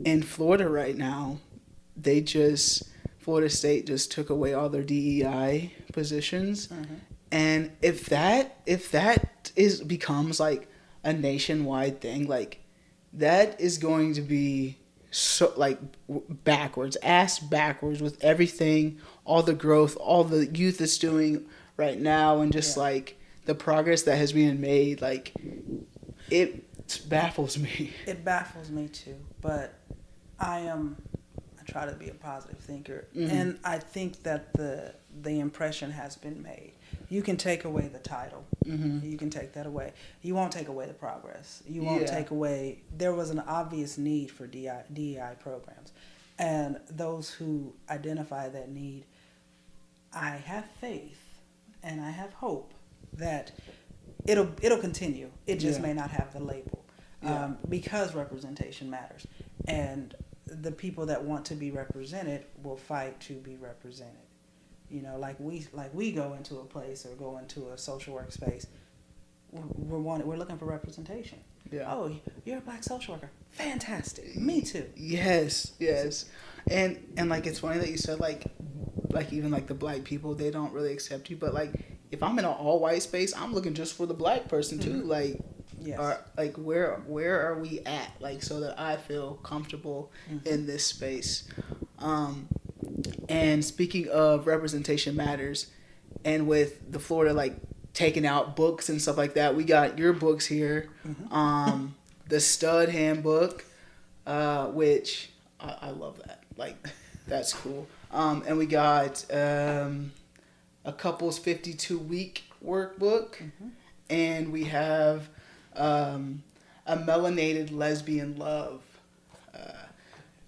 Speaker 1: in Florida right now, Florida State just took away all their DEI positions. And if that becomes like a nationwide thing, like, that is going to be so, like, ass backwards with everything, all the growth, all the youth is doing right now, and just like the progress that has been made. Like, it baffles me. It
Speaker 2: baffles me too, but I try to be a positive thinker, and I think that the impression has been made. You can take away the title. You can take that away. You won't take away the progress. You won't take away. There was an obvious need for DEI programs, and those who identify that need, I have faith and I have hope that it'll continue. It just may not have the label, because representation matters, and the people that want to be represented will fight to be represented. Like we go into a place or go into a social work space, we're looking for representation. Yeah. Oh, you're a black social worker. Fantastic. Me too.
Speaker 1: Yes. And like, it's funny that you said like even like the black people, they don't really accept you, but like, if I'm in an all white space, I'm looking just for the black person too. Like, like, where are we at? Like, so that I feel comfortable in this space. And speaking of representation matters, and with the Florida like taking out books and stuff like that, we got your books here. The Stud Handbook, which I love that. Like, that's cool. And we got a couple's 52-week workbook, and we have a melanated lesbian love.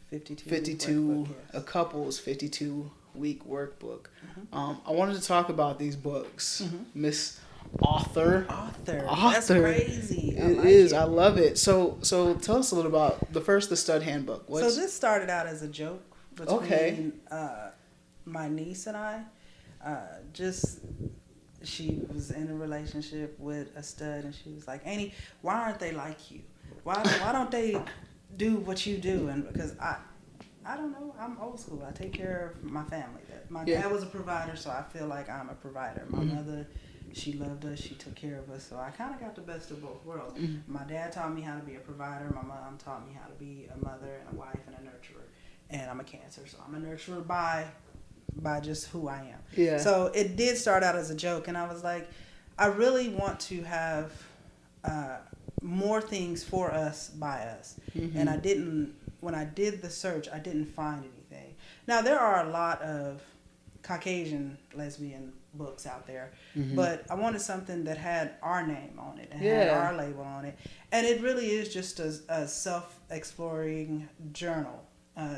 Speaker 1: 52 a couple's 52-week workbook. I wanted to talk about these books, Miss Author.
Speaker 2: That's crazy.
Speaker 1: It is. I love it. So tell us a little about the Stud Handbook.
Speaker 2: So this started out as a joke between my niece and I. She was in a relationship with a stud, and she was like, "Annie, why aren't they like you? Why don't they do what you do?" And because I don't know, I'm old school. I take care of my family. My dad was a provider, so I feel like I'm a provider. My mother, she loved us. She took care of us. So I kind of got the best of both worlds. My dad taught me how to be a provider. My mom taught me how to be a mother and a wife and a nurturer. And I'm a Cancer, so I'm a nurturer by just who I am.
Speaker 1: Yeah.
Speaker 2: So it did start out as a joke, and I was like, I really want to have more things for us by us. And when I did the search, I didn't find anything. Now, there are a lot of Caucasian lesbian books out there, but I wanted something that had our name on it and had our label on it. And it really is just a self-exploring journal,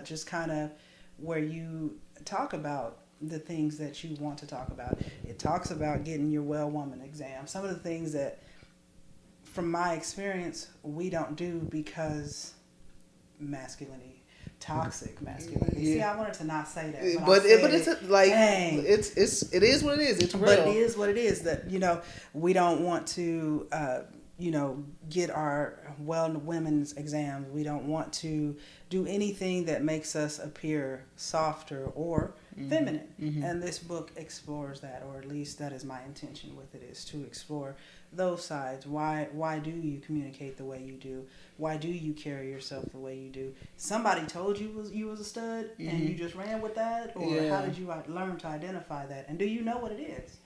Speaker 2: just kind of where you talk about the things that you want to talk about. It talks about getting your well woman exam. Some of the things that, from my experience, we don't do because masculinity, toxic masculinity. See, I wanted to not say that, but
Speaker 1: it's like, dang. It is what it is. It's real.
Speaker 2: But it is what it is. That we don't want to get our women's exams. We don't want to do anything that makes us appear softer or feminine. And this book explores that, or at least that is my intention with it, is to explore those sides. Why do you communicate the way you do? Why do you carry yourself the way you do? Somebody told you was a stud and you just ran with that? Or how did you learn to identify that? And do you know what it is?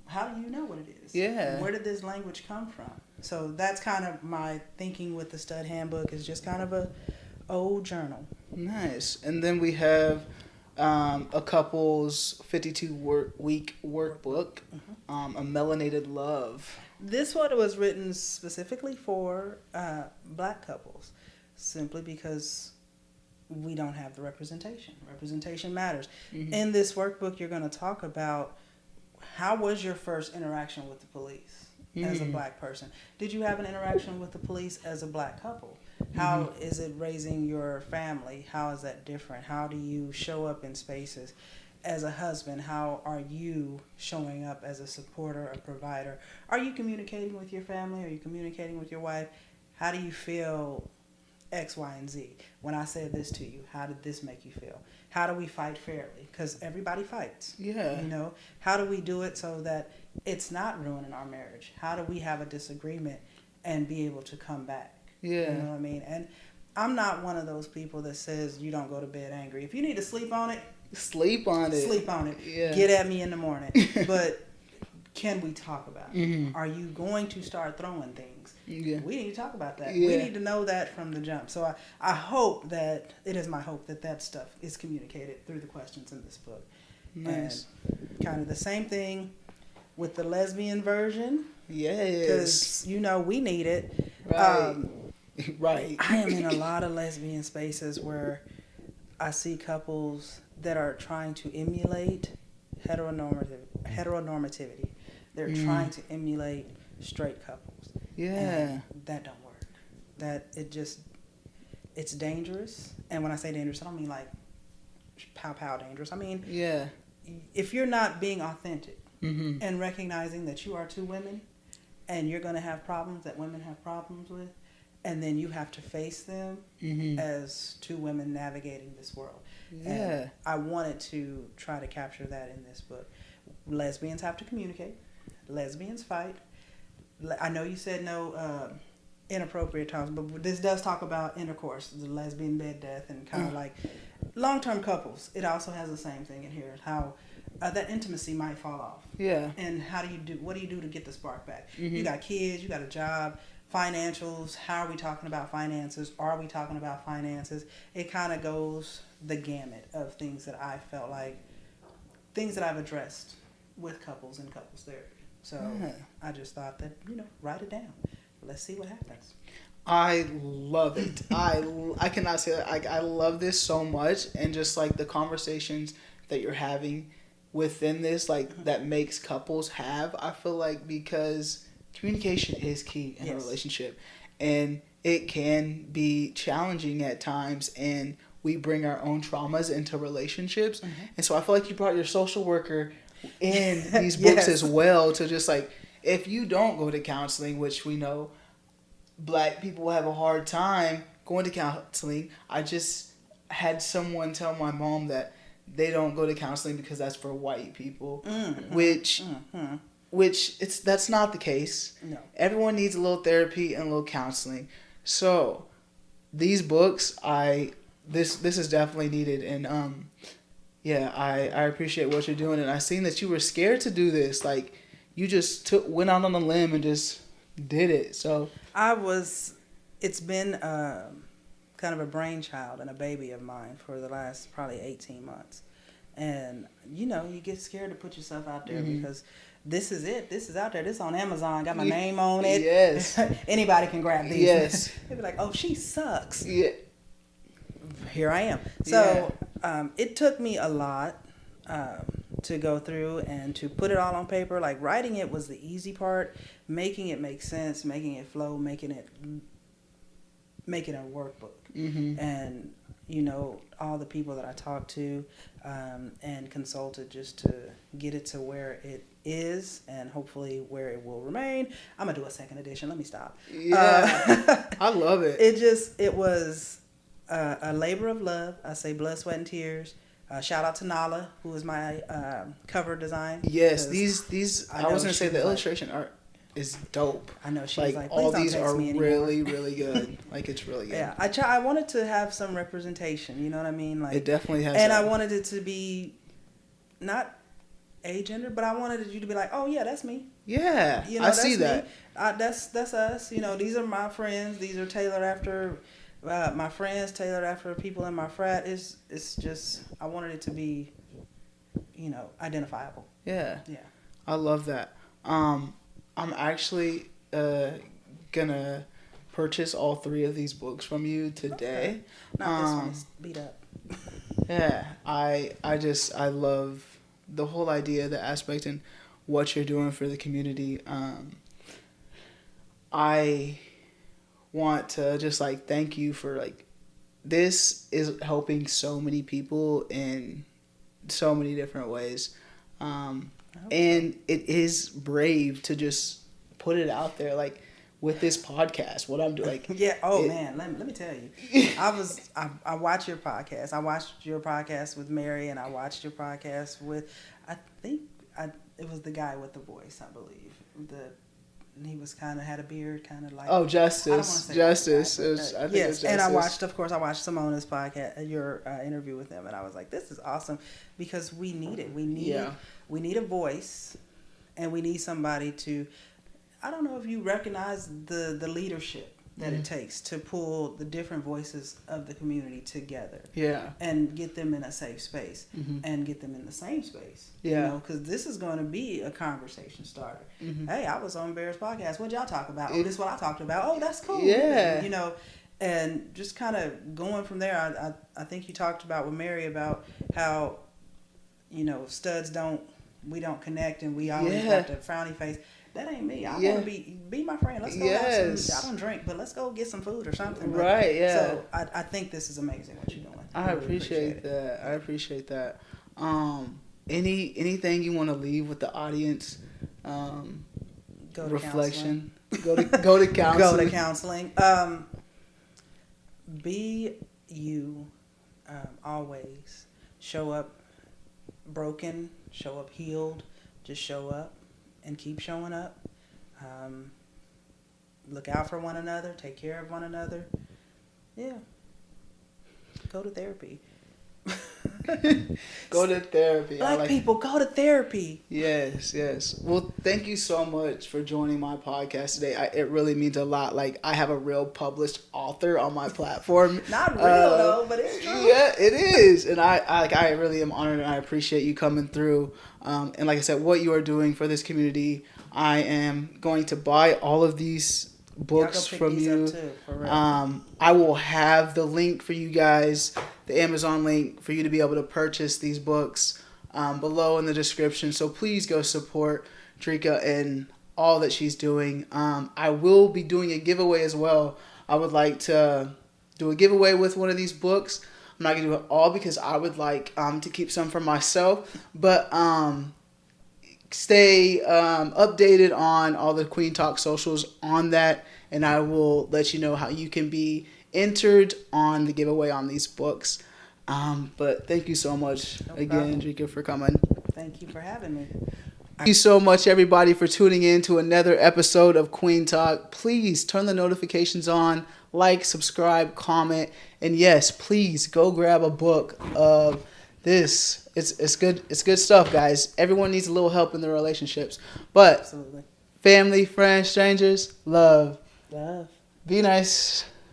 Speaker 2: How do you know what it is?
Speaker 1: Yeah.
Speaker 2: Where did this language come from? So that's kind of my thinking with the Stud Handbook, is just kind of a old journal.
Speaker 1: Nice. And then we have a couple's 52-week workbook, a melanated love.
Speaker 2: This one was written specifically for black couples, simply because we don't have the representation. Representation matters. In this workbook, you're going to talk about, how was your first interaction with the police as a black person? Did you have an interaction with the police as a black couple? How is it raising your family? How is that different? How do you show up in spaces as a husband? How are you showing up as a supporter, a provider? Are you communicating with your family? Are you communicating with your wife? How do you feel X, Y, and Z? When I said this to you, how did this make you feel? How do we fight fairly? Because everybody fights.
Speaker 1: Yeah.
Speaker 2: How do we do it so that it's not ruining our marriage? How do we have a disagreement and be able to come back?
Speaker 1: Yeah.
Speaker 2: You know what I mean? And I'm not one of those people that says you don't go to bed angry. If you need to sleep on it.
Speaker 1: Sleep on it.
Speaker 2: Yeah. Get at me in the morning. But can we talk about it? Are you going to start throwing things?
Speaker 1: Yeah.
Speaker 2: We need to talk about that.
Speaker 1: Yeah.
Speaker 2: We need to know that from the jump. So I hope that, it is my hope that stuff is communicated through the questions in this book.
Speaker 1: Nice.
Speaker 2: And kind of the same thing with the lesbian version.
Speaker 1: Yes.
Speaker 2: Because, we need it.
Speaker 1: Right. Right.
Speaker 2: I am in a lot of lesbian spaces where I see couples that are trying to emulate heteronormativity. They're trying to emulate straight couples.
Speaker 1: Yeah.
Speaker 2: And that don't work. It's dangerous. And when I say dangerous, I don't mean like pow dangerous. I mean, if you're not being authentic and recognizing that you are two women and you're going to have problems that women have problems with, and then you have to face them as two women navigating this world.
Speaker 1: Yeah.
Speaker 2: And I wanted to try to capture that in this book. Lesbians have to communicate. Lesbians fight. I know you said no inappropriate times, but this does talk about intercourse, the lesbian bed death, and kind of like long-term couples. It also has the same thing in here, how that intimacy might fall off.
Speaker 1: Yeah.
Speaker 2: And what do you do to get the spark back?
Speaker 1: Mm-hmm.
Speaker 2: You got kids, you got a job, financials. How are we talking about finances? Are we talking about finances? It kind of goes the gamut of things that I felt like, things that I've addressed with couples and couples therapy. So I just thought that, write it down. Let's see what happens.
Speaker 1: I love it. I cannot say that. I love this so much, and just like the conversations that you're having within this, like that makes couples have. I feel like because communication is key in a relationship, and it can be challenging at times, and we bring our own traumas into relationships, and so I feel like you brought your social worker in these books as well to just like, if you don't go to counseling, which we know Black people have a hard time going to counseling. I just had someone tell my mom that they don't go to counseling because that's for white people, which that's not the case.
Speaker 2: No.
Speaker 1: Everyone needs a little therapy and a little counseling. So these books, this is definitely needed, and I appreciate what you're doing, and I seen that you were scared to do this, like you just went out on a limb and just did it. So
Speaker 2: it's been kind of a brainchild and a baby of mine for the last probably 18 months. And, you get scared to put yourself out there because this is it. This is out there. This is on Amazon. Got my name on it.
Speaker 1: Yes.
Speaker 2: Anybody can grab these.
Speaker 1: Yes.
Speaker 2: They'd be like, oh, she sucks.
Speaker 1: Yeah.
Speaker 2: Here I am. So it took me a lot to go through and to put it all on paper. Like, writing it was the easy part. Making it make sense, making it flow, making it a workbook. And all the people that I talked to and consulted just to get it to where it is and hopefully where it will remain. I'm gonna do a second edition. Let me stop.
Speaker 1: I love it.
Speaker 2: It was a labor of love. I say blood, sweat, and tears. Shout out to Nala, who is my cover design.
Speaker 1: Yes, these I was gonna say the illustration art is dope.
Speaker 2: I know, she's like
Speaker 1: all
Speaker 2: please
Speaker 1: these
Speaker 2: don't text
Speaker 1: are
Speaker 2: me anymore.
Speaker 1: really, really good. Like, it's really good.
Speaker 2: Yeah, I wanted to have some representation. You know what I mean? Like,
Speaker 1: it definitely has.
Speaker 2: And
Speaker 1: that.
Speaker 2: I wanted it to be not agender, but I wanted you to be like, oh yeah, that's me.
Speaker 1: Yeah, I see that.
Speaker 2: That's us. These are my friends. These are tailored after my friends, tailored after people in my frat. It's just, I wanted it to be, identifiable.
Speaker 1: Yeah.
Speaker 2: Yeah.
Speaker 1: I love that. I'm actually gonna purchase all 3 of these books from you today.
Speaker 2: Okay. Not this one. It's beat up.
Speaker 1: Yeah, I love the whole idea, the aspect, and what you're doing for the community. I want to just thank you for this is helping so many people in so many different ways. And it is brave to just put it out there, with this podcast, what I'm doing.
Speaker 2: Yeah. Oh man, let me tell you, I watch your podcast. I watched your podcast with Mary, and I watched your podcast with, it was the guy with the voice, I believe. He was had a beard,
Speaker 1: Justice. Justice. I think it was Justice.
Speaker 2: And I watched Simona's podcast, your interview with him, and I was like, this is awesome, because we need it. We need a voice, and we need somebody to. I don't know if you recognize the leadership that it takes to pull the different voices of the community together.
Speaker 1: Yeah.
Speaker 2: And get them in a safe space and get them in the same space.
Speaker 1: Yeah.
Speaker 2: Because this is going to be a conversation starter. Hey, I was on Bear's podcast. What y'all talk about? Oh, this is what I talked about. Oh, that's cool.
Speaker 1: Yeah.
Speaker 2: And just kind of going from there. I think you talked about with Mary about how, studs we don't connect, and we always have to frowny face. That ain't me. I want to be my friend. Let's go have some. I don't drink, but let's go get some food or something.
Speaker 1: Right. Yeah.
Speaker 2: So I think this is amazing what you're doing.
Speaker 1: I really appreciate that. I appreciate that. Anything you want to leave with the audience?
Speaker 2: Go to
Speaker 1: reflection.
Speaker 2: Counseling.
Speaker 1: Go to counseling.
Speaker 2: Go to counseling. Be you. Always show up broken. Show up healed. Just show up. And keep showing up. Look out for one another. Take care of one another. Yeah. Go to therapy.
Speaker 1: Go to therapy.
Speaker 2: Black people, go to therapy.
Speaker 1: Yes, yes. Well, thank you so much for joining my podcast today. It really means a lot. Like, I have a real published author on my platform.
Speaker 2: Not real though, but it's true.
Speaker 1: Yeah, it is. And I really am honored, and I appreciate you coming through. And like I said, what you are doing for this community, I am going to buy all of these books from you.
Speaker 2: Too, for real.
Speaker 1: I will have the link for you guys, the Amazon link for you to be able to purchase these books below in the description. So please go support Drieka and all that she's doing. I will be doing a giveaway as well. I would like to do a giveaway with one of these books. I'm not going to do it all because I would like to keep some for myself. But stay updated on all the Kueen Talk socials on that, and I will let you know how you can be entered on the giveaway on these books. But thank you so much again, Drieka, for coming.
Speaker 2: Thank you for having me.
Speaker 1: Thank you so much, everybody, for tuning in to another episode of Kueen Talk. Please turn the notifications on, like, subscribe, comment, and yes, please go grab a book of this. It's good stuff, guys. Everyone needs a little help in their relationships. But
Speaker 2: Absolutely.
Speaker 1: family, friends, strangers, love.
Speaker 2: Love.
Speaker 1: Be nice.